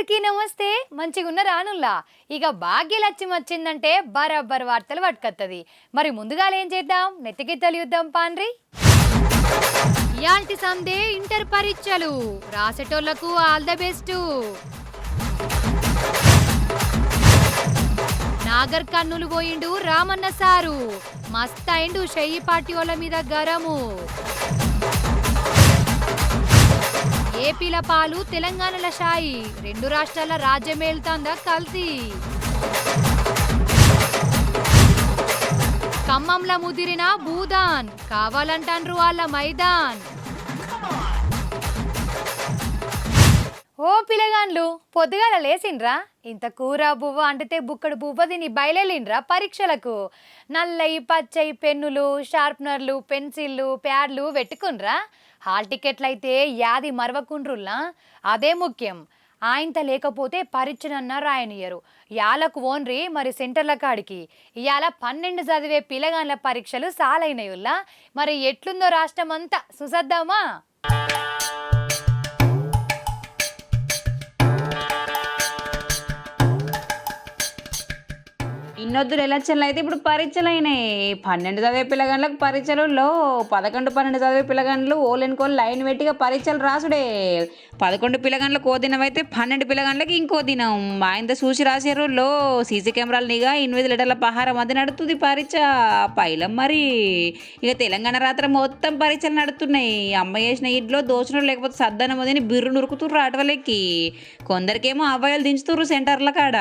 అందరికీ నమస్తే. మంచిగున్నరా అనుల్లా? ఇక భాగ్యలక్ష్మి వచ్చిందంటే బరాబర్ వార్తలు పట్టుకొత్తది. మరి ముందుగా ఏం చేద్దాం? నెత్తికి తెలియుద్దాం పాండ్రి. ఇయాల్టి సందే ఇంటర్ పరీక్షలు రాసేటోళ్లకు all the best. Nagarkurnool పోయిండు రామన్న సారు. మస్తైండు షెయ్యి పార్టీ వాళ్ళ మీద గరము. ఏపీల పాలు తెలంగాణల షాయి, రెండు రాష్ట్రాల రాజ్యమేల్తాందా కల్తీ. ఖమ్మంల ముదిరిన భూదాన్, కావాలంటాన్రు వాళ్ళ మైదాన్. ఓ పిల్లగాన్లు పొద్దుగాల లేసిండ్రా? ఇంత కూర బువ్వ అంటితే బుక్కడు బువ్వ తిని బయలుదేరిండ్రా పరీక్షలకు. నల్లయి పచ్చయి పెన్నులు, షార్ప్నర్లు, పెన్సిళ్ళు, ప్యాడ్లు పెట్టుకున్రా? హాల్ టికెట్లు అయితే యాది మరవకుండ్రుల్లా, అదే ముఖ్యం. ఆయంత లేకపోతే పరీక్షనన్నా రాయనియరు. యాలకు ఓన్రి మరి సెంటర్ల కాడికి. ఇవాళ 12 చదివే పిల్లగాన్ల పరీక్షలు సాలైనయుల్లా. మరి ఎట్లుందో రాష్ట్రం అంతా చూసద్దామా? ఇన్నొద్దులు ఎలక్షన్లు అయితే ఇప్పుడు పరీక్షలు అయినాయి. 12 చదివే పిల్లగాండ్లకు పరీక్షలలో 11, 12 చదివే పిల్లగాండ్లు ఓలెనుకోలు లైన్ పెట్టిగా పరీక్షలు రాసుడే. 11 పిల్లగాండ్లకు ఓ దినం అయితే 12 పిల్లగాండ్లకి ఇంకో దినం. ఆయన చూసి రాసేరులో సీసీ కెమెరాలు నిఘా 8 లీటర్ల పహారం అది నడుతుంది పరీక్ష పైలం. మరి ఇక తెలంగాణ రాత్రి మొత్తం పరీక్షలు నడుతున్నాయి. అమ్మ చేసిన ఇంట్లో దోషణలు లేకపోతే సద్దనం వదిని బిర్రు నురుకుతుర్రు ఆటవలెక్కి. కొందరికేమో అబ్బాయిలు దించుతుర్రు సెంటర్ల కాడ.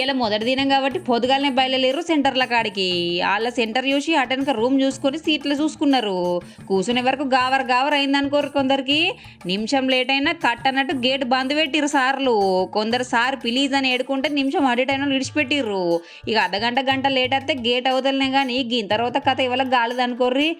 ఇలా మొదటి దినం కాబట్టి పొద్దుగాలనే బయలుదేరు సెంటర్ల కాడికి. వాళ్ళ సెంటర్ చూసి అటెనక రూమ్ చూసుకొని సీట్లు చూసుకున్నారు. కూర్చునే వరకు గావర్ అయిందనుకోరు. కొందరికి నిమిషం లేట్ అయినా కట్ అన్నట్టు గేట్ బంద్ పెట్టిర్రు సార్లు. కొందరు సార్ ప్లీజ్ అని ఏడుకుంటే నిమిషం అడిటైనా విడిచిపెట్టిర్రు. ఇక గంట లేట్ అయితే గేట్ అవతలనే కానీ ఇంత తర్వాత కథ ఇవాళ గాలిది అనుకోర్రి.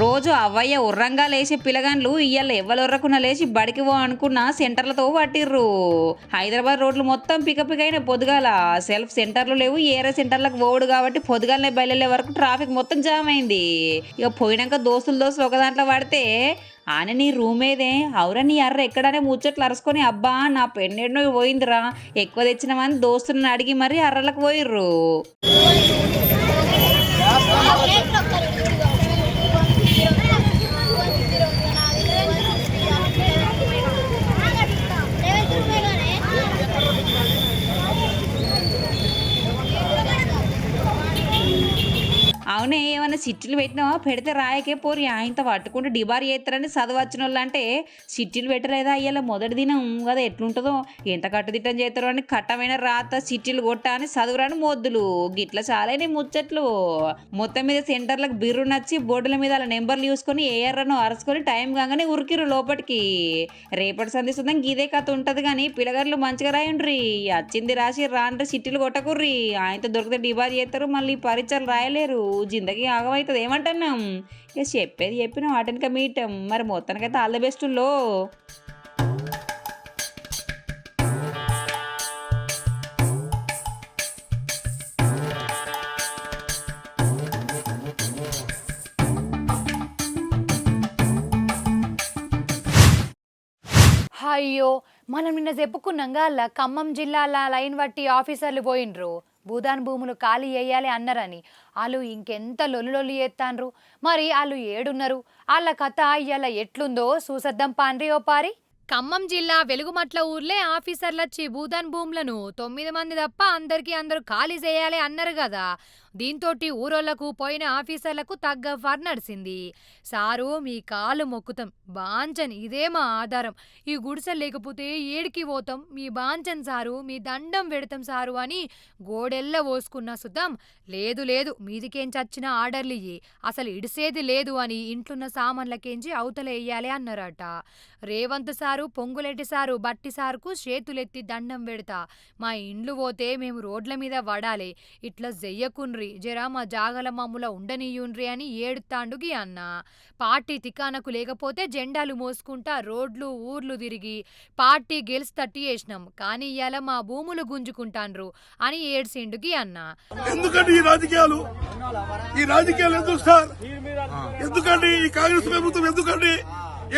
రోజు అవ్వయ్య ఉర్రంగా లేచి పిల్లగాన్లు ఇయ్యాల ఎవ్వలొర్రకున్నా లేచి బడికి పో అనుకున్న సెంటర్లతో పట్టిర్రు. హైదరాబాద్ రోడ్లు మొత్తం పికపికైన పొద్దుగాల. సెల్ఫ్ సెంటర్లు లేవు, ఏరే సెంటర్లకు పోవుడు కాబట్టి పొద్దుగాలనే బయలుదేరే వరకు ట్రాఫిక్ మొత్తం జామ్ అయింది. ఇక పోయినాక దోస్తులు ఒక దాంట్లో పడితే ఆన నీ రూమ్ ఏదే, అవురా నీ అర్ర ఎక్కడనే ముచ్చట్లు అరుసుకొని అబ్బా నా పెన్నెన్నో పోయిందిరా ఎక్కువ తెచ్చినామని దోస్తులను అడిగి మరీ అర్రలకు పోయిర్రు. అవునే ఏమన్నా సిట్టీలు పెట్టినావా? పెడితే రాయకే పోరి ఆయనతో పట్టుకుంటే డిబార్ చేస్తారని చదవచ్చిన వాళ్ళు అంటే సిట్టీలు పెట్టలేదా? అయ్యాల మొదటి దినం కదా ఎట్లుంటుందో, ఎంత కట్టుదిట్టం చేస్తారో అని కట్టమైన రాత సిట్టీలు కొట్టా అని చదువురాని మొద్దులు గిట్ల చాలానే ముచ్చట్లు. మొత్తం మీద సెంటర్లకు బిర్రు నచ్చి బోర్డుల మీద అలా నెంబర్లు చూసుకొని ఏఆర్ను అరుచుకొని టైం కాగానే ఉరికిరు లోపలికి. రేపటి సందేశం ఇదే కథ ఉంటుంది కానీ పిల్లగారులు మంచిగా రాయండ్రి. వచ్చింది రాసి రాండ్రి సిట్టీలు కొట్టకుర్రి. ఆయనతో దొరికితే డిబార్ చేస్తారు, మళ్ళీ పరీక్షలు రాయలేరు. జిందగీ ఆగమవుతుంది ఏమంటున్నాం. ఇక చెప్పేది చెప్పినాం వాటినిక మీటం. మరి మొత్తానికైతే ఆల్ ద బెస్ట్ లో. అయ్యో, మనం నిన్న చెప్పుకున్నాంగా అలా ఖమ్మం జిల్లాల లైన్ బట్టి ఆఫీసర్లు పోయిండ్రు. భూదాన్ భూములు ఖాళీ చేయాలి అన్నారని. వాళ్ళు ఇంకెంత లొల్లి చేస్తాన్రు. మరి వాళ్ళు ఏడున్నారు? వాళ్ళ కథ ఇవాళ ఎట్లుందో చూసద్దాం పాండ్రి ఓ పారి. ఖమ్మం జిల్లా వెలుగుమట్ల ఊర్లే ఆఫీసర్లొచ్చి భూదాన్ భూములను 9 మంది తప్ప అందరూ ఖాళీ చేయాలి అన్నారు కదా. దీంతోటి ఊరోళ్లకు పోయిన ఆఫీసర్లకు తగ్గ ఫర్ నడిసింది. సారు మీ కాలు మొక్కుతాం, బాంచన్ ఇదే మా ఆధారం, ఈ గుడిసెలు లేకపోతే ఏడికి పోతాం, మీ బాంచన్ సారు, మీ దండం పెడతాం సారు అని గోడెల్ల పోసుకున్న సుతం లేదు లేదు మీదికేం చచ్చిన ఆర్డర్లు ఇయ్యి, అసలు ఇడిసేది లేదు అని ఇంట్లున్న సామాన్లకేంచి అవతలేయాలి అన్నారట. రేవంత్ సారు పొంగులేటి సారు బట్టి సారుకు చేతులెత్తి దండం పెడతా, మా ఇండ్లు పోతే మేము రోడ్ల మీద వడాలి, ఇట్లా జెయ్యకుండ్రి, జరా మా జాగల మమ్ముల ఉండనీయుండ్రి అని ఏడుతాండుగి అన్న. పార్టీ తికానకు లేకపోతే జెండాలు మోసుకుంటా రోడ్లు ఊర్లు తిరిగి పార్టీ గెలుస్తట్టి చేసినాం, కానీ ఇవాళ మా భూములు గుంజుకుంటాండ్రు అని ఏడ్సిండుగి అన్న. ఎందుకండి ఈ రాజకీయాలు ఎందుకు సార్? ఎందుకండి ఈ కాంగ్రెస్ ప్రభుత్వం ఎందుకండి?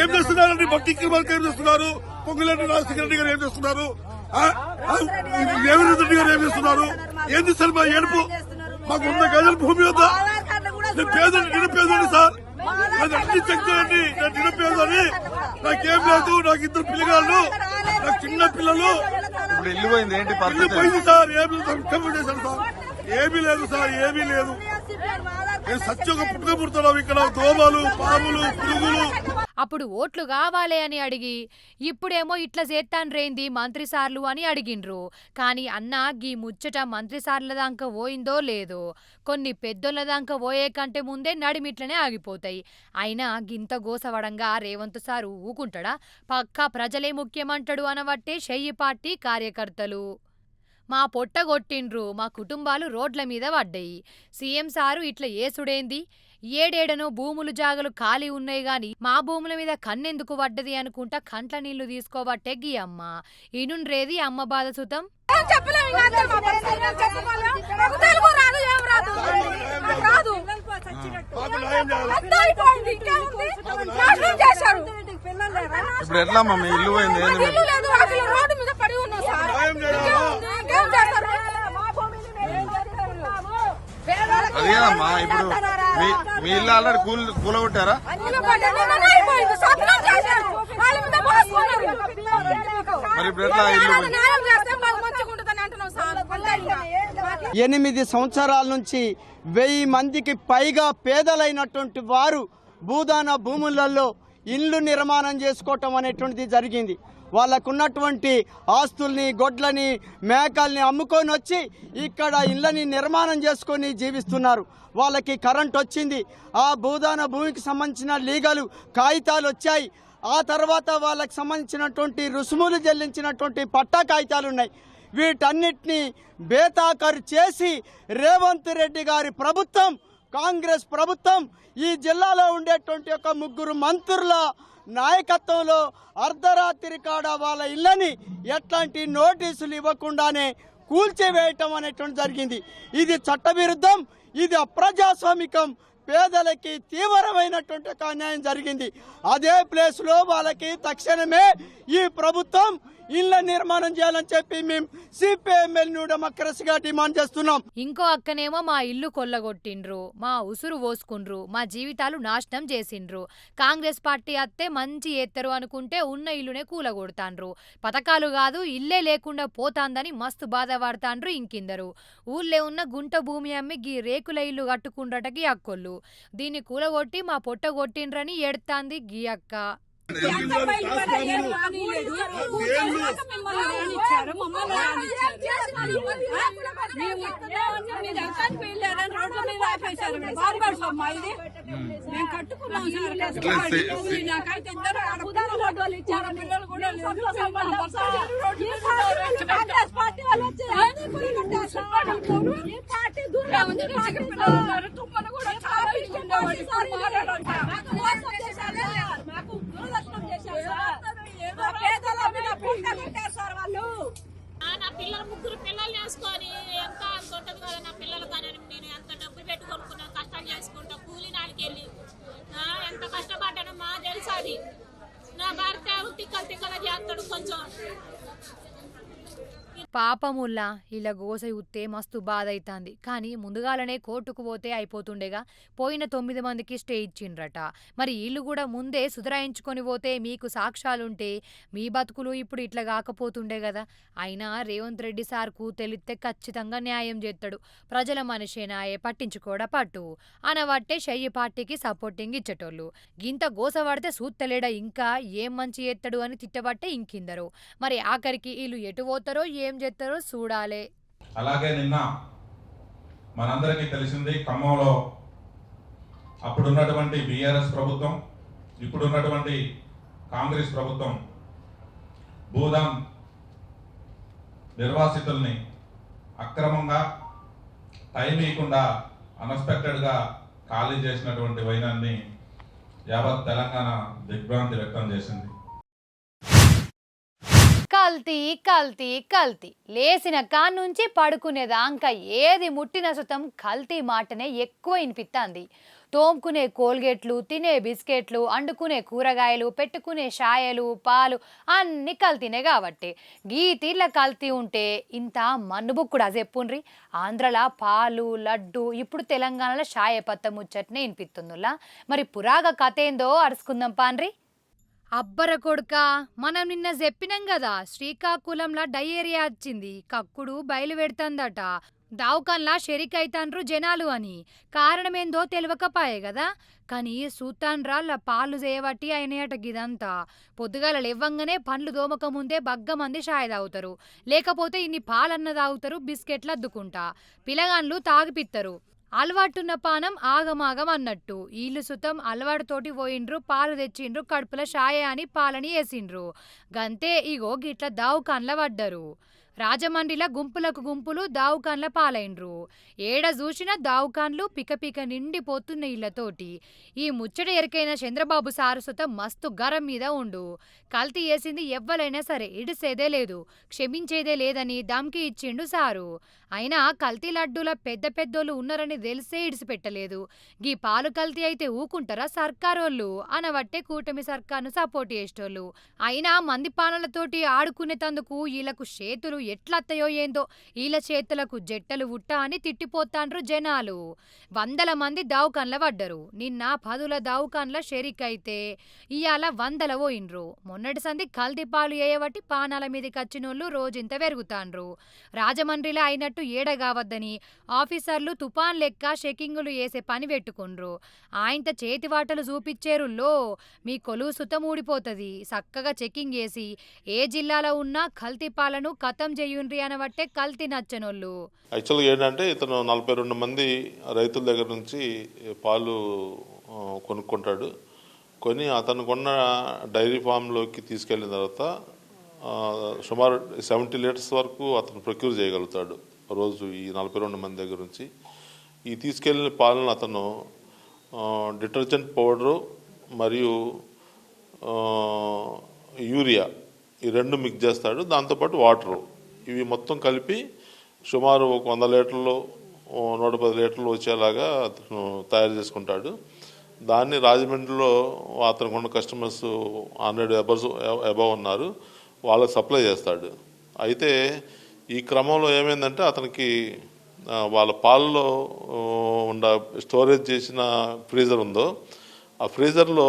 ఏం చేస్తున్నారండి? బట్టి కిర్మల్కి ఏం చేస్తున్నారు? పొంగులేటి రాజశేఖర రెడ్డి గారు ఏం చేస్తున్నారు? రేవంత్ రెడ్డి గారు ఏం చేస్తున్నారు? ఏం చేస్తారు మా ఏడుపు? మాకు 100 గజాల భూమి వద్దా? నేను నిరుపేదని సార్, అది అన్ని చెక్ చేయండి. నేను నిరుపేదని, నాకేం లేదు, నాకు 2 పిల్లగాళ్ళు, నాకు చిన్న పిల్లలు. ఇప్పుడు ఇల్లు పోయింది, ఏంటి ఇల్లు పోయింది సార్, ఏమి చేశాను సార్? ఏమీ లేదు సార్, ఏమీ లేదు. నేను సత్యంగా పుట్టుక పుడుతున్నాం ఇక్కడ, దోమలు పాములు పురుగులు. అప్పుడు ఓట్లు కావాలే అని అడిగి ఇప్పుడేమో ఇట్లా చేత్తాన్రేంది మంత్రి సార్లు అని అడిగిండ్రు. కానీ అన్న గీ ముచ్చట మంత్రి సార్ల దాకా పోయిందో లేదో, కొన్ని పెద్దోళ్ళ దాకా పోయే కంటే ముందే నడిమిట్లనే ఆగిపోతాయి. అయినా గింత గోసవడంగా రేవంత్ సారు ఊకుంటాడా? పక్కా ప్రజలే ముఖ్యమంటాడు అనవట్టే షెయ్యి పార్టీ కార్యకర్తలు. మా పొట్ట కొట్టిండ్రు, మా కుటుంబాలు రోడ్ల మీద పడ్డాయి, సీఎం సారు ఇట్లా ఏసుడేంది, ఏడేడనో భూములు జాగలు ఖాళీ ఉన్నాయి గాని మా భూముల మీద కన్నెందుకు పడ్డది అనుకుంటా కంట్ల నీళ్లు తీసుకోబట్టే గీ అమ్మ. ఇనుండ్రేది అమ్మ బాధ సుతం. ఇప్పుడు ఎట్లా మమ్మీ ఇల్లు పోయింది? అదేనమ్మా, ఇప్పుడు మీ ఇల్లు ఆల్రెడీ కూలగొట్టారా? మరి ఇప్పుడు ఎట్లా ఇల్లు 8 సంవత్సరాల నుంచి 1000 మందికి పైగా పేదలైనటువంటి వారు భూదాన భూములలో ఇల్లు నిర్మాణం చేసుకోవటం అనేటువంటిది జరిగింది. వాళ్ళకున్నటువంటి ఆస్తుల్ని గొడ్లని మేకల్ని అమ్ముకొని వచ్చి ఇక్కడ ఇళ్ళని నిర్మాణం చేసుకొని జీవిస్తున్నారు. వాళ్ళకి కరెంట్ వచ్చింది, ఆ భూదాన భూమికి సంబంధించిన లీగలు కాగితాలు వచ్చాయి, ఆ తర్వాత వాళ్ళకి సంబంధించినటువంటి రుసుములు చెల్లించినటువంటి పట్టా కాగితాలు ఉన్నాయి. వీటన్నిటినీ బేతాకరు చేసి రేవంత్ రెడ్డి గారి ప్రభుత్వం, కాంగ్రెస్ ప్రభుత్వం ఈ జిల్లాలో ఉండేటువంటి ఒక 3 మంత్రుల నాయకత్వంలో అర్ధరాత్రి కాడ వాళ్ళ ఇళ్ళని ఎట్లాంటి నోటీసులు ఇవ్వకుండానే కూల్చివేయటం అనేటువంటి జరిగింది. ఇది చట్టవిరుద్ధం, ఇది అప్రజాస్వామికం, పేదలకి తీవ్రమైనటువంటి ఒక అన్యాయం జరిగింది. అదే ప్లేస్లో వాళ్ళకి తక్షణమే ఈ ప్రభుత్వం ఇళ్ల నిర్మాణం చేయాలని చెప్పి మేము సిపిఎంఎల్ న్యూ డెమోక్రసీగా డిమాండ్ చేస్తున్నాం. ఇంకో అక్కనేమో మా ఇల్లు కొల్లగొట్టిండ్రు, మా ఉసురు పోసుకుండ్రు, మా జీవితాలు నాశనం చేసిండ్రు, కాంగ్రెస్ పార్టీ అత్తే మంచి ఎత్తరు అనుకుంటే ఉన్న ఇల్లునే కూలగొడతాండ్రు, పథకాలు కాదు ఇల్లే లేకుండా పోతాందని మస్తు బాధపడతాండ్రు ఇంకిందరు. ఊళ్ళే ఉన్న గుంట భూమి అమ్మి గీ రేకుల ఇల్లు కట్టుకుండ్రటకి అక్కొల్లు, దీన్ని కూలగొట్టి మా పొట్ట కొట్టిండ్రని ఎడతాంది గీ అక్క. నా పిల్లలు 3 పిల్లలు వేసుకొని ఎంత అంత ఉంటుంది కదా నా పిల్లలు, కానీ నేను ఎంత డబ్బులు పెట్టి కొనుక్కున్నా, కష్టం చేసుకుంటా, కూలి నాలుగు వెళ్ళి ఎంత కష్టపడ్డానో మా తెలుసు. అది నా భర్త తిక్కలు చేస్తాడు కొంచెం. పాపముల్లా ఇలా గోస ఉత్తే మస్తు బాధ అవుతుంది. కానీ ముందుగాలనే కోర్టుకు పోతే అయిపోతుండేగా. పోయిన 9 మందికి స్టే ఇచ్చిండ్రట. మరి వీళ్ళు కూడా ముందే సుధరాయించుకొని పోతే మీకు సాక్ష్యాలుంటే మీ బతుకులు ఇప్పుడు ఇట్లా కాకపోతుండే కదా. అయినా రేవంత్ రెడ్డి సార్కు తెలిస్తే ఖచ్చితంగా న్యాయం చేస్తాడు. ప్రజల మనిషేనాయే పట్టించుకోడా పట్టు అనవట్టే షయ్యి పార్టీకి సపోర్టింగ్ ఇచ్చేటోళ్ళు. గింత గోస పడితే సూత్తలేడా ఇంకా ఏం మంచి చేస్తాడు అని తిట్టబట్టే ఇంకిందరు. మరి ఆఖరికి వీళ్ళు ఎటు పోతారో ఏం చేస్తారో చూడాలే. అలాగే నిన్న మనందరికీ తెలిసింది ఖమ్మంలో అప్పుడున్నటువంటి బీఆర్ఎస్ ప్రభుత్వం, ఇప్పుడున్నటువంటి కాంగ్రెస్ ప్రభుత్వం భూదాన్ నిర్వాసితుల్ని అక్రమంగా టైం ఇవ్వకుండా అన్ఎక్స్పెక్టెడ్గా ఖాళీ చేసినటువంటి వైనాన్ని యావత్ తెలంగాణ దిగ్భ్రాంతి వ్యక్తం చేసింది. కల్తీ కల్తీ కల్తీ లేచిన కాన్నుంచి పడుకునేదాకా ఏది ముట్టిన సుతం కల్తీ మాటనే ఎక్కువ వినిపిస్తుంది. తోముకునే కోల్గేట్లు, తినే బిస్కెట్లు, అండుకునే కూరగాయలు, పెట్టుకునే షాయలు, పాలు అన్ని కల్తీనే కాబట్టి గీ తీర్ల కల్తీ ఉంటే ఇంత మన్నుబుక్కుడా చెప్పుండ్రి. ఆంధ్రలో పాలు, లడ్డు, ఇప్పుడు తెలంగాణలో షాయ పత్త ముచ్చట్నే వినిపిస్తుందిలా. మరి పురాగ కథ ఏందో అరుచుకుందాం పాన్రి. అబ్బర కొడుకా, మనం నిన్న చెప్పినాం కదా శ్రీకాకుళంలో డయేరియా వచ్చింది, కక్కుడు బయలు పెడుతుందట, దావుకన్లా షెరికైతాన్రు జనాలు అని. కారణమేందో తెలియకపాయే కదా. కానీ సూతాన్రాళ్ళ పాలు చేయబట్టి అయినయట గిదంతా. పొద్దుగాల లేవ్వంగానే పండ్లు దోమక ముందే బగ్గ మంది షాయ తాగుతారు, లేకపోతే ఇన్ని పాలన్న తాగుతారు, బిస్కెట్లు అద్దుకుంటా. పిలగాన్లు తాగిపిత్తరు. అలవాటున్న పానం ఆగమాగం అన్నట్టు. ఈళ్ళు సుతం అలవాటుతోటి పోయిండ్రు, పాలు తెచ్చిండ్రు, కడుపుల షాయ అని పాలని వేసిండ్రు. గంతే ఇగో గిట్ల దావుకాన్ల పడ్డరు. రాజమండ్రిలో గుంపులకు గుంపులు దావుకాన్ల పాలైండ్రు. ఏడ చూసినా దావుకాన్లు పికపిక నిండిపోతున్న ఇళ్లతోటి. ఈ ముచ్చట ఎరికైన చంద్రబాబు సారు సుతం మస్తు గరం మీద ఉండు. కల్తీ వేసింది ఎవ్వలైనా సరే ఇడిసేదే లేదు, క్షమించేదే లేదని దమ్కి ఇచ్చిండు సారు. అయినా కల్తీ లడ్డూల పెద్ద పెద్దోళ్ళు ఉన్నారని తెలిసే ఇడిసిపెట్టలేదు. గీ పాలు కల్తీ అయితే ఊకుంటారా సర్కారోళ్ళు అనవట్టే కూటమి సర్కార్ను సపోర్ట్ చేసేటోళ్ళు. అయినా మంది పాలనలతోటి ఆడుకునేతందుకు వీళ్ళకు చేతులు ఎట్లత్తయో ఏందో. వీళ్ళ చేతులకు జట్టలు ఉట్టా అని తిట్టిపోతాండ్రు జనాలు. 100 మంది దావుకాన్ల పడ్డరు. నిన్న 10 దావుకాన్ల షెరికైతే ఇయాల 100 పోయిండ్రు. మొన్నటి సంది కల్తీ పాలు వేయబట్టి పానాల మీదకి వచ్చినోళ్ళు రోజంత పెరుగుతాండ్రు. రాజమండ్రిలో అయినట్టు ఏడగావద్దని ఆఫీసర్లు తుపాన్ లెక్క చెకింగులు వేసే పని పెట్టుకుండ్రు. ఆయంత చేతివాటలు చూపిచ్చేరుల్లో మీ కొలువు సుతం ఊడిపోతుంది. చక్కగా చెకింగ్ చేసి ఏ జిల్లాలో ఉన్నా కల్తీ పాలను ఖతం చేయుండ్రి అనబట్టే కల్తీ నచ్చనోళ్ళు. యాక్చువల్గా ఏంటంటే ఇతను 42 మంది రైతుల దగ్గర నుంచి పాలు కొనుక్కుంటాడు. కొని అతను కొన్న డైరీ ఫామ్లోకి తీసుకెళ్ళిన తర్వాత సుమారు 70 లీటర్స్ వరకు అతను ప్రొక్యూర్ చేయగలుగుతాడు రోజు ఈ 42 మంది దగ్గర నుంచి. ఈ తీసుకెళ్ళిన పాలను అతను డిటర్జెంట్ పౌడరు మరియు యూరియా ఈ రెండు మిక్స్ చేస్తాడు, దాంతోపాటు వాటరు, ఇవి మొత్తం కలిపి సుమారు ఒక 100 లీటర్లు 110 లీటర్లు వచ్చేలాగా అతను తయారు చేసుకుంటాడు. దాన్ని రాజమండ్రిలో అతనికి ఉన్న కస్టమర్స్ 100 అబవ్ ఉన్నారు, వాళ్ళకి సప్లై చేస్తాడు. అయితే ఈ క్రమంలో ఏమైందంటే అతనికి వాళ్ళ పాలలో ఉన్న స్టోరేజ్ చేసిన ఫ్రీజర్ ఉందో ఆ ఫ్రీజర్లో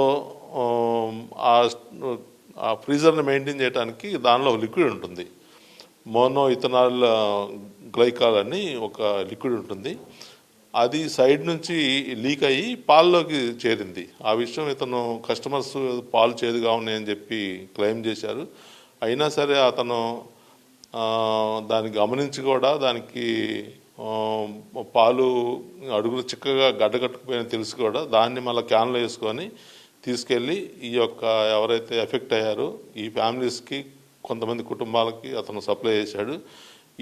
ఆ ఫ్రీజర్ని మెయింటైన్ చేయడానికి దానిలో లిక్విడ్ ఉంటుంది, మోనో ఇథనాల్ గ్లైకాల్ అని ఒక లిక్విడ్ ఉంటుంది. అది సైడ్ నుంచి లీక్ అయ్యి పాల్లోకి చేరింది. ఆ విషయం ఇతను కస్టమర్స్ పాలు చేదుగా ఉన్నాయని చెప్పి క్లెయిమ్ చేశారు. అయినా సరే అతను దాన్ని గమనించి కూడా దానికి పాలు అడుగులు చిక్కగా గడ్డకట్టుకుపోయిన తెలిసి కూడా దాన్ని మళ్ళీ క్యాన్లో వేసుకొని తీసుకెళ్ళి ఈ యొక్క ఎవరైతే ఎఫెక్ట్ అయ్యారో ఈ ఫ్యామిలీస్కి కొంతమంది కుటుంబాలకి అతను సప్లై చేశాడు.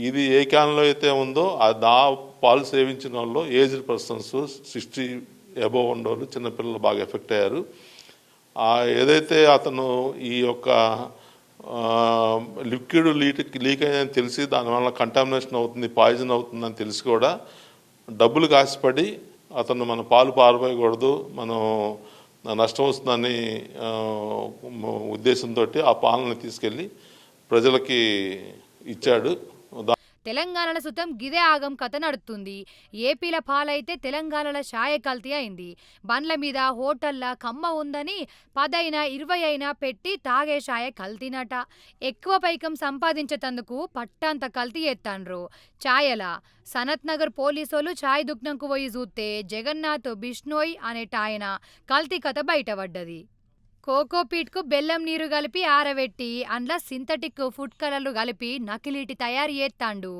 ఇది ఏ క్యాన్లో అయితే ఉందో ఆ పాలు సేవించిన వాళ్ళు ఏజ్డ్ పర్సన్స్ 60 అబవ్ ఉండేవాళ్ళు చిన్నపిల్లలు బాగా ఎఫెక్ట్ అయ్యారు. ఏదైతే అతను ఈ యొక్క లిక్విడ్ లీక్ అయ్యిందని తెలిసి దానివల్ల కంటామినేషన్ అవుతుంది, పాయిజన్ అవుతుందని తెలిసి కూడా డబ్బులు కాసిపడి అతను మన పాలు పారబోయకూడదు, మనం నష్టం వస్తుందని ఉద్దేశంతో ఆ పాలను తీసుకెళ్ళి ప్రజలకి ఇచ్చాడు. తెలంగాణల సుతం గిదే ఆగం కథ నడుస్తుంది. ఏపీల పాలైతే తెలంగాణల షాయ కల్తీ అయింది. బండ్ల మీద హోటల్ల కమ్మ ఉందని 10 అయినా 20 అయినా పెట్టి తాగే షాయ కల్తీనట. ఎక్కువ పైకం సంపాదించేతందుకు పట్టంత కల్తీ ఎత్తాండ్రు ఛాయల. సనత్ నగర్ పోలీసోళ్ళు ఛాయ్ దుకాణంకు పోయి చూస్తే జగన్నాథ్ బిష్నోయ్ అనేటాయన కల్తీ కథ బయటపడ్డది. కోకోపీట్కు బెల్లం నీరు కలిపి ఆరబెట్టి అందులో సింథటిక్ ఫుడ్ కలర్లు కలిపి నకిలీటి తయారు చేస్తాండు.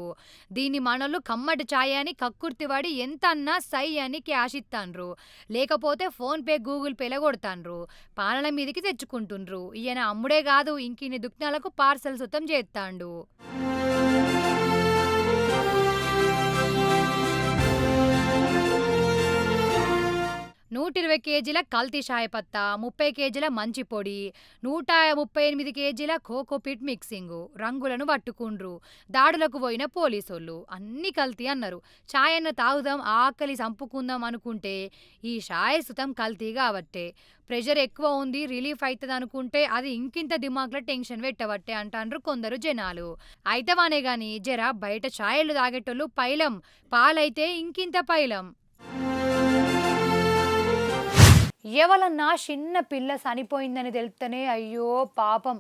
దీన్ని మనోళ్ళు కమ్మటి ఛాయ్ అని కక్కుర్తివాడి ఎంత అన్నా సై అని క్యాష్ ఇస్తాండ్రు. లేకపోతే ఫోన్పే గూగుల్ పేలో కొడతాండ్రు. పాలన మీదికి తెచ్చుకుంటుండ్రు. ఈయన అమ్ముడే కాదు ఇంకిన్ని దుకాణాలకు పార్సల్ సుతం చేస్తాండు. 120 కేజీల కల్తీ షాయపత్తా, 30 కేజీల మంచి పొడి, 138 కేజీల కోకోపీట్ మిక్సింగు, రంగులను పట్టుకుండ్రు. దాడులకు పోయిన పోలీసోళ్ళు అన్ని కల్తీ అన్నారు. ఛాయన్న తాగుదాం ఆకలి చంపుకుందాం అనుకుంటే ఈ షాయ సుతం కల్తీ కాబట్టే. ప్రెషర్ ఎక్కువ ఉంది రిలీఫ్ అవుతుంది అనుకుంటే అది ఇంకింత దిమాగ్లో టెన్షన్ పెట్టబట్టే అంటాండ్రు కొందరు జనాలు. అయితవానే గాని జర బయట ఛాయలు తాగేటోళ్ళు పైలం, పాలైతే ఇంకింత పైలం. ఎవలన్నా చిన్న పిల్ల చనిపోయిందని తెలిస్తేనే అయ్యో పాపం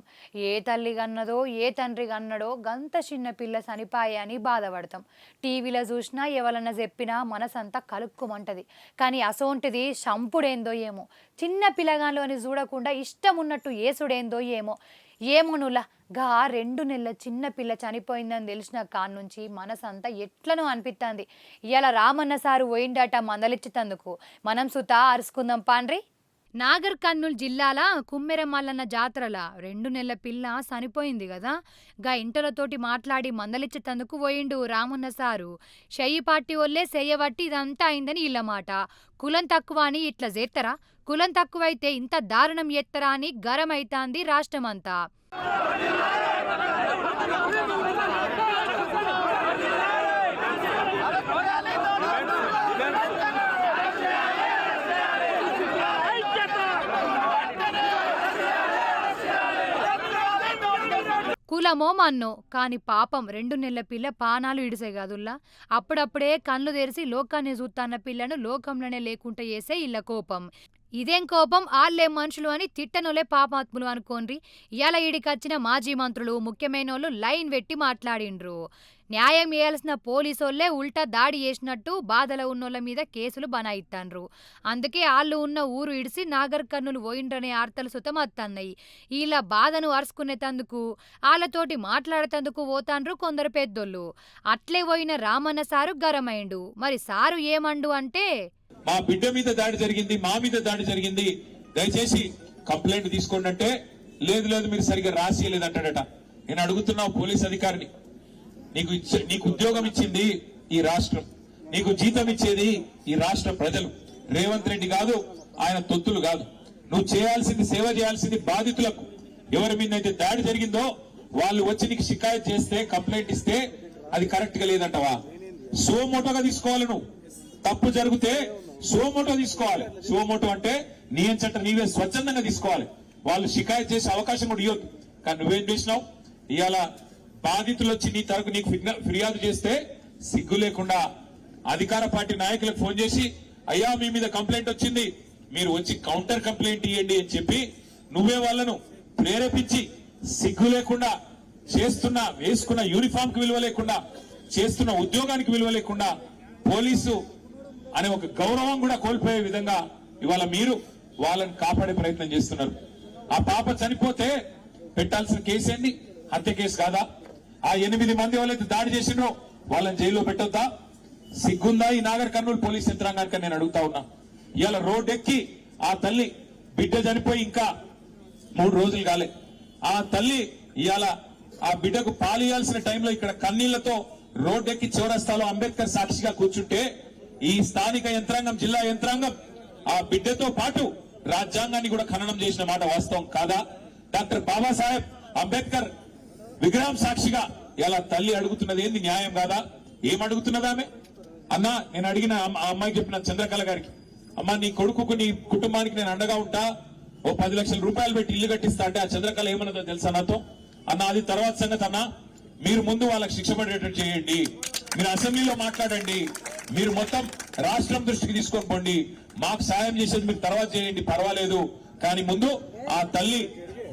ఏ తల్లి కన్నదో ఏ తండ్రి కన్నడో గంత చిన్న పిల్ల చనిపాయే అని బాధపడతాం. టీవీలో చూసినా ఎవలన్నా చెప్పినా మనసంతా కలుక్కుమంటది. కానీ అసోంటిది చంపుడేందో ఏమో, చిన్న పిల్లగాళ్ళు అని చూడకుండా ఇష్టం ఉన్నట్టు ఏసుడేందో ఏమో. ఏమోనులా గా 2 నెలల చిన్న పిల్ల చనిపోయిందని తెలిసిన కాన్నుంచి మనసంతా ఎట్లనో అనిపిస్తుంది. ఇలా రామన్న సారు పోయిండట మందలిచ్చితందుకు. మనం సుత అరుసుకుందాం పాండ్రి. నాగర్ కర్నూల్ జిల్లాల కుమ్మెరమల్లన్న జాతరల 2 నెలల పిల్ల చనిపోయింది కదా. గా ఇంటలతోటి మాట్లాడి మందలిచ్చేతందుకు పోయిండు రామన్న సారు. షయ్యి పార్టీ వల్లే చెయ్యబట్టి ఇదంతా అయిందని ఇళ్ళ మాట. కులం తక్కువ అని ఇట్లా చేత్తరా? కులం తక్కువైతే ఇంత దారుణం ఎత్తరా అని గరమైతాంది రాష్ట్రమంతా. కులమో మన్నో కాని పాపం 2 నెలల పిల్ల పానాలు ఇడిసే కాదుల్లా. అప్పుడప్పుడే కళ్ళు తెరిచి లోకాన్ని చూస్తాన్న పిల్లను లోకంలోనే లేకుండా చేసే ఇళ్ళ కోపం. ఇదేం కోపం ఆళ్లేం మనుషులు అని తిట్టనోలే పాపాత్ములు అనుకోండ్రి. ఇయాల ఈడికొచ్చిన మాజీ మంత్రులు ముఖ్యమైనోళ్ళు లైన్ పెట్టి మాట్లాడిండ్రు. న్యాయం చేయాల్సిన పోలీసోళ్లే ఉల్టా దాడి చేసినట్టు బాధలో ఉన్నోళ్ళ మీద కేసులు బనాయిత్తాండ్రు. అందుకే ఆళ్ళు ఉన్న ఊరు ఇడిసి నాగర్ కర్నూలు పోయిండ్రనే వార్తలు సుతం వత్తన్నాయి. ఇలా బాధను అరుచుకునేతందుకు వాళ్ళతోటి మాట్లాడేతందుకు పోతాండ్రు కొందరు పెద్దోళ్ళు. అట్లే పోయిన రామన్న సారు గరమైండు. మరి సారు ఏమండు అంటే, మా బిడ్డ మీద దాడి జరిగింది, మా మీద దాడి జరిగింది, దయచేసి కంప్లైంట్ తీసుకోండి అంటే లేదు లేదు మీరు సరిగ్గా రాసియలేదంటాడట. నేను అడుగుతున్నావు పోలీస్ అధికారిని, నీకు ఉద్యోగం ఇచ్చింది ఈ రాష్ట్రం, నీకు జీతం ఇచ్చేది ఈ రాష్ట్ర ప్రజలు. రేవంత్ రెడ్డి కాదు, ఆయన తొత్తులు కాదు. నువ్వు చేయాల్సింది సేవ చేయాల్సింది బాధితులకు. ఎవరి మీద అయితే దాడి జరిగిందో వాళ్ళు వచ్చి నీకు షికాయత్ చేస్తే కంప్లైంట్ ఇస్తే అది కరెక్ట్ గా లేదంటవా? సోమోటోగా తీసుకోవాలి. నువ్వు తప్పు జరిగితే సోమోటో తీసుకోవాలి. సోమోటో అంటే నీయంచట నీవే స్వచ్ఛందంగా తీసుకోవాలి. వాళ్ళు షికాయత్ చేసే అవకాశం కూడా ఇవ్వద్దు. కానీ నువ్వేం చేసినావు? ఇవాళ బాధితులు వచ్చి నీ తరపు నీకు ఫిర్యాదు చేస్తే సిగ్గు లేకుండా అధికార పార్టీ నాయకులకు ఫోన్ చేసి అయ్యా మీ మీద కంప్లైంట్ వచ్చింది, మీరు వచ్చి కౌంటర్ కంప్లైంట్ ఇవ్వండి అని చెప్పి నువ్వే వాళ్ళను ప్రేరేపించి సిగ్గు లేకుండా చేస్తున్న వేసుకున్న యూనిఫామ్ కి విలువ లేకుండా చేస్తున్న ఉద్యోగానికి విలువ లేకుండా పోలీసు అనే ఒక గౌరవం కూడా కోల్పోయే విధంగా ఇవాళ మీరు వాళ్ళని కాపాడే ప్రయత్నం చేస్తున్నారు. ఆ పాప చనిపోతే పెట్టాల్సిన కేసు ఏంది? హత్య కేసు కాదా? ఆ 8 మంది వాళ్ళైతే దాడి చేసిండ్రో వాళ్ళని జైల్లో పెట్టొద్దా? సిగ్గుందా ఈ నాగర్ కర్నూలు పోలీస్ యంత్రాంగానికి నేను అడుగుతా ఉన్నా. ఇవాళ రోడ్డెక్కి ఆ తల్లి బిడ్డ చనిపోయి ఇంకా 3 రోజులు కాలే. ఆ తల్లి ఇవాళ ఆ బిడ్డకు పాలు ఇవ్వాల్సిన టైంలో ఇక్కడ కన్నీళ్లతో రోడ్డెక్కి చౌరస్తాలో అంబేద్కర్ సాక్షిగా కూర్చుంటే ఈ స్థానిక యంత్రాంగం, జిల్లా యంత్రాంగం ఆ బిడ్డతో పాటు రాజ్యాంగాన్ని కూడా ఖననం చేసిన మాట వాస్తవం కాదా? డాక్టర్ బాబాసాహెబ్ అంబేద్కర్ విగ్రహం సాక్షిగా ఇలా తల్లి అడుగుతున్నది ఏంది? న్యాయం కాదా? ఏం అడుగుతున్నదా ఆమె? అన్నా నేను అడిగిన ఆ అమ్మాయికి చెప్పిన చంద్రకళ గారికి, అమ్మా నీ కొడుకుకు నీ కుటుంబానికి నేను అండగా ఉంటా, ఓ 10 లక్షల రూపాయలు పెట్టి ఇల్లు కట్టిస్తా అంటే ఆ చంద్రకళ ఏమన్నదో తెలుసా నాతో? అన్న అది తర్వాత సంగతి అన్నా, మీరు ముందు వాళ్ళకి శిక్ష పడేటట్టు చేయండి. మీరు అసెంబ్లీలో మాట్లాడండి. మీరు మొత్తం రాష్ట్రం దృష్టికి తీసుకొని పోండి. మాకు సాయం చేసేది మీరు తర్వాత చేయండి, పర్వాలేదు. కానీ ముందు ఆ తల్లి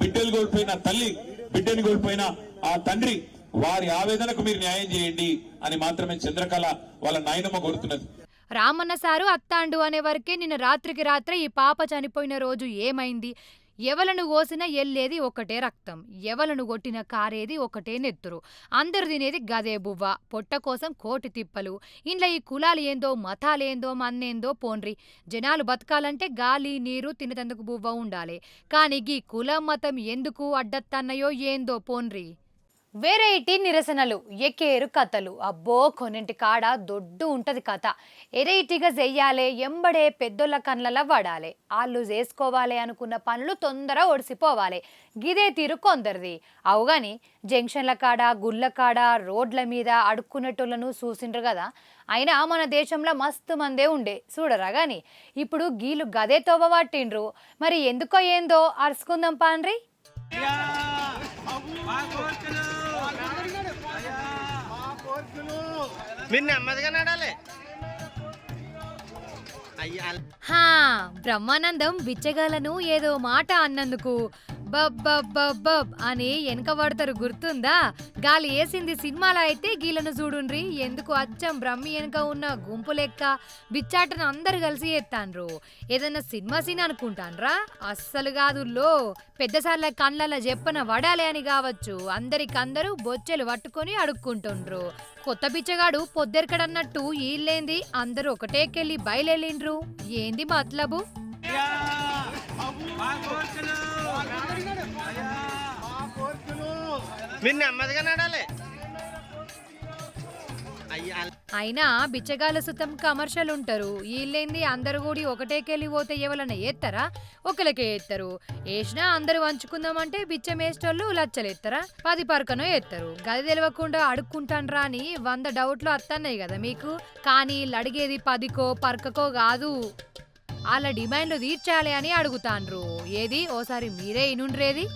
బిడ్డలు కోల్పోయిన తల్లి బిడ్డని కోల్పోయిన ఆ తండ్రి వారి ఆవేదనకు మీరు న్యాయం చేయండి అని మాత్రమే చంద్రకళ వాళ్ళ నాయనమ్మ కోరుతున్నది. రామన్న సారు అత్తాండు అనే వరకే నిన్న రాత్రికి రాత్రే ఈ పాప చనిపోయిన రోజు ఏమైంది? ఎవలను కోసినా ఎల్లేది ఒకటే రక్తం, ఎవలను కొట్టిన కారేది ఒకటే నెత్తురు, అందరు తినేది గదే బువ్వ, పొట్ట కోసం కోటి తిప్పలు. ఇంట్లో ఈ కులాలు ఏందో మతాలేందో మన్నేందో పోన్రి, జనాలు బతకాలంటే గాలి నీరు తినేందుకు బువ్వ ఉండాలి. కానీ గీ కులం మతం ఎందుకు అడ్డత్తన్నయో ఏందో పోన్రి. వెరైటీ నిరసనలు, ఎకేరు కథలు, అబ్బో కొన్నింటి కాడ దొడ్డు ఉంటది కథ. ఎరైటీగా చెయ్యాలే, ఎంబడే పెద్దోళ్ళ కళ్ళ పడాలి, వాళ్ళు చేసుకోవాలి అనుకున్న పనులు తొందర ఒడిసిపోవాలి. గిదే తీరు కొందరిది. అవుగాని జంక్షన్ల కాడ గుళ్ళ కాడ రోడ్ల మీద అడుక్కునేటోళ్ళను చూసిండ్రు కదా. అయినా మన దేశంలో మస్తు మందే ఉండే చూడరా గాని ఇప్పుడు గీలు గదే తోవ పట్టిండ్రు. మరి ఎందుకో ఏందో అరుచుకుందాం పాన్రి. బ్రహ్మానందం బిచ్చగాలను ఏదో మాట అన్నందుకు బబ్ అని వెనక పడతారు, గుర్తుందా? గాలి వేసింది సినిమాలో అయితే గీలను చూడుండ్రి, ఎందుకు అచ్చం బ్రహ్మి వెనక ఉన్న గుంపు లెక్క బిచ్చాటను అందరు కలిసి ఎత్తాన్రు. ఏదన్నా సినిమా సీన్ అనుకుంటాన్రా? అస్సలు కాదుల్లో. పెద్దసార్ల కళ్ళ చెప్పన వడాలి అని కావచ్చు, అందరికందరూ బొచ్చెలు పట్టుకొని అడుక్కుంటుండ్రు. కొత్త బిచ్చగాడు పొద్దెరకడన్నట్టు ఈళ్ళేంది అందరూ ఒకటేకెళ్ళి బయలుదేరిండ్రు, ఏంది మతలబు? అయినా బిచ్చగాళ్ళ సుతం కమర్షియల్ ఉంటారు, వీళ్ళేంది అందరు కూడి ఒకటేకెళ్ళి పోతే ఎవరన్నా ఏత్తరా? ఒకరికే ఎత్తారు. వేసినా అందరూ వంచుకుందామంటే బిచ్చం వేసేటోళ్ళు లచ్చలేస్తారా? 10 పరకనో ఎత్తారు. గది తెలియకుండా అడుక్కుంటాన్రా అని 100 డౌట్లు వస్తున్నాయి కదా మీకు. కానీ అడిగేది 10కో పరకకో కాదు, వాళ్ళ డిమాండ్లు తీర్చాలి అని అడుగుతాండ్రు. ఏది ఓసారి మీరే ఇనుండ్రేది.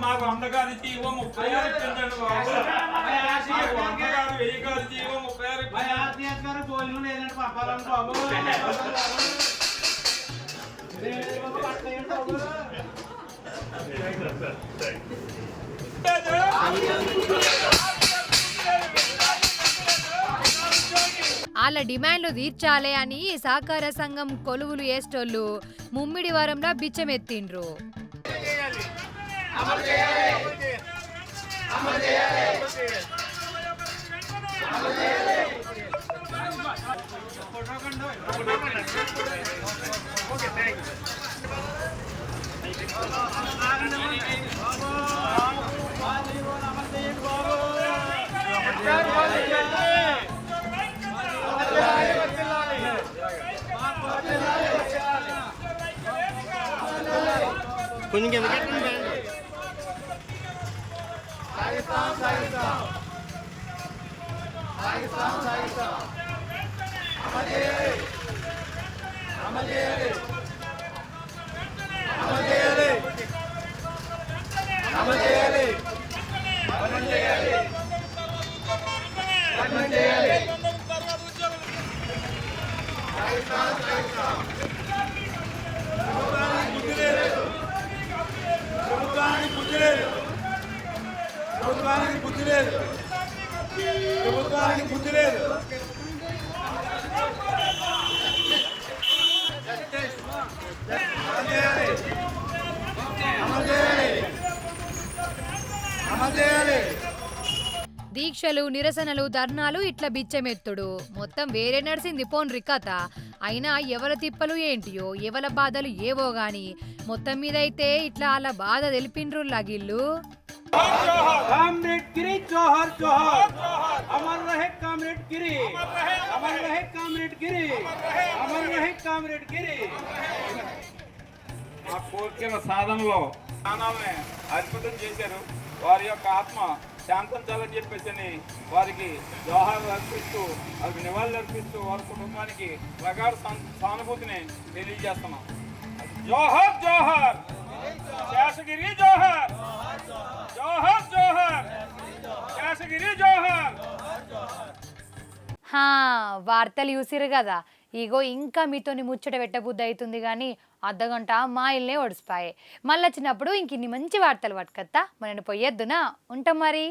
మాకు అందగారి జీవో 36 ఇచ్చిందండి బాబు. అందగారు 1000 గారి జీవో 36 గోళ్ళు లేదండి పంపాలని బాబు. వాళ్ళ డిమాండ్లు తీర్చాలే అని సహకార సంఘం కొలువులు వేసేటోళ్ళు ముమ్మిడి వారంలో బిచ్చమెత్తిండ్రు. కొంచెం దీక్షలు, నిరసనలు, ధర్నాలు ఇట్లా బిచ్చమెత్తుడు మొత్తం వేరే నడిసింది పోన్రి కథ. అయినా ఎవల తిప్పలు ఏంటియో ఎవల బాధలు ఏవో గాని మొత్తం మీద అయితే ఇట్లా అలా బాధ తెలిపిండ్రు లాగిళ్ళు. कामरेड गिरी जोहर जोहर अमर रहे कामरेड गिरी अमर रहे कामरेड गिरी अमर रहे कामरेड गिरी ఆ కోరికల సాధనలో స్థానాలని అర్పితం చేశారు. వారి యొక్క ఆత్మ శాంతించాలని చెప్పేసి వారికి జోహార్లు అర్పిస్తూ వారికి నివాళులు అర్పిస్తూ వారి కుటుంబానికి ప్రగాఢ సానుభూతిని తెలియజేస్తున్నాం. జోహర్ జోహర్ శేషగిరి జోహర్ జోహర్ జోహర్ శేషగిరి జోహర్. వార్తలు చూసిరు కదా, ఇగో ఇంకా మీతోని ముచ్చట పెట్టబుద్ధి అవుతుంది కానీ అర్ధగంట మా ఇల్లే ఒడిసిపాయే. మళ్ళీ వచ్చినప్పుడు ఇంక ఇన్ని మంచి వార్తలు పట్టుకత్తా. మనం పోయేద్దునా, ఉంటాం మరి.